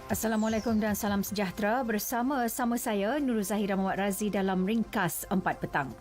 Assalamualaikum dan salam sejahtera. Bersama saya Nurul Zahira Muhammad Razi dalam Ringkas 4 petang.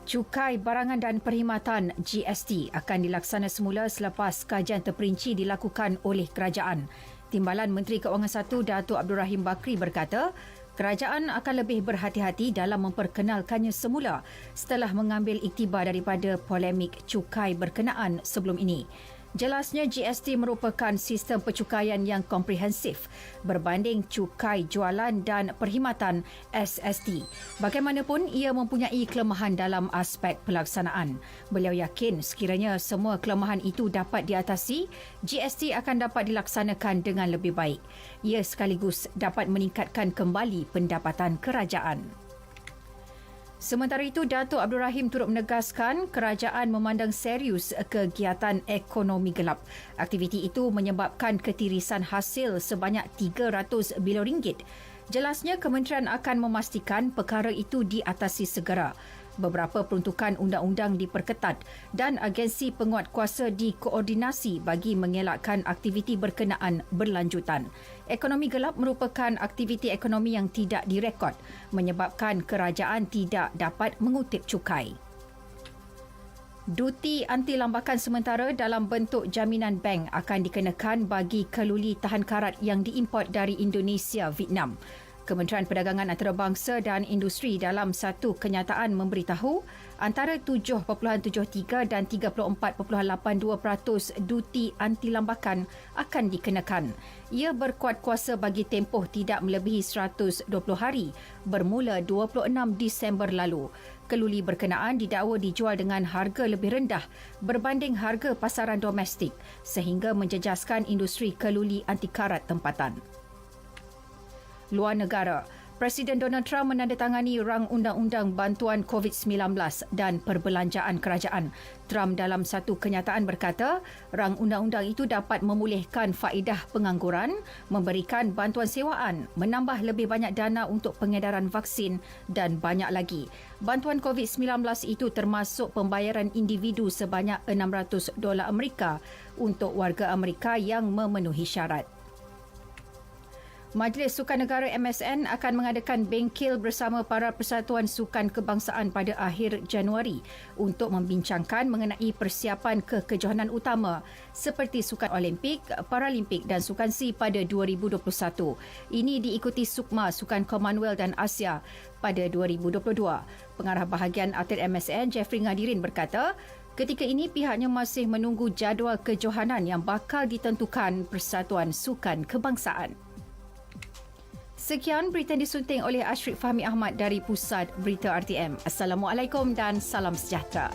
Cukai Barangan dan Perkhidmatan GST akan dilaksana semula selepas kajian terperinci dilakukan oleh kerajaan. Timbalan Menteri Keuangan 1 Datuk Abdul Rahim Bakri berkata, kerajaan akan lebih berhati-hati dalam memperkenalkannya semula setelah mengambil iktibar daripada polemik cukai berkenaan sebelum ini. Jelasnya GST merupakan sistem percukaian yang komprehensif berbanding cukai jualan dan perkhidmatan SST. Bagaimanapun, ia mempunyai kelemahan dalam aspek pelaksanaan. Beliau yakin sekiranya semua kelemahan itu dapat diatasi, GST akan dapat dilaksanakan dengan lebih baik. Ia sekaligus dapat meningkatkan kembali pendapatan kerajaan. Sementara itu, Datuk Abdul Rahim turut menegaskan kerajaan memandang serius kegiatan ekonomi gelap. Aktiviti itu menyebabkan ketirisan hasil sebanyak RM300 bilion. Jelasnya, kementerian akan memastikan perkara itu diatasi segera. Beberapa peruntukan undang-undang diperketat dan agensi penguatkuasa dikoordinasi bagi mengelakkan aktiviti berkenaan berlanjutan. Ekonomi gelap merupakan aktiviti ekonomi yang tidak direkod, menyebabkan kerajaan tidak dapat mengutip cukai. Duti anti lambakan sementara dalam bentuk jaminan bank akan dikenakan bagi keluli tahan karat yang diimport dari Indonesia, Vietnam. Kementerian Perdagangan Antarabangsa dan Industri dalam satu kenyataan memberitahu antara 7.73 dan 34.82% duti anti lambakan akan dikenakan. Ia berkuat kuasa bagi tempoh tidak melebihi 120 hari bermula 26 Disember lalu. Keluli berkenaan didakwa dijual dengan harga lebih rendah berbanding harga pasaran domestik sehingga menjejaskan industri keluli anti karat tempatan. Luar negara, Presiden Donald Trump menandatangani rang undang-undang bantuan COVID-19 dan perbelanjaan kerajaan. Trump dalam satu kenyataan berkata, rang undang-undang itu dapat memulihkan faedah pengangguran, memberikan bantuan sewaan, menambah lebih banyak dana untuk pengedaran vaksin dan banyak lagi. Bantuan COVID-19 itu termasuk pembayaran individu sebanyak $600 Amerika untuk warga Amerika yang memenuhi syarat. Majlis Sukan Negara MSN akan mengadakan bengkel bersama para persatuan sukan kebangsaan pada akhir Januari untuk membincangkan mengenai persiapan ke kejohanan utama seperti Sukan Olimpik, Paralimpik dan Sukan SEA pada 2021. Ini diikuti Sukma Sukan Commonwealth dan Asia pada 2022. Pengarah bahagian atlet MSN Jeffrey Ngadirin berkata, ketika ini pihaknya masih menunggu jadual kejohanan yang bakal ditentukan Persatuan Sukan Kebangsaan. Sekian berita disunting oleh Ashrik Fahmi Ahmad dari Pusat Berita RTM. Assalamualaikum dan salam sejahtera.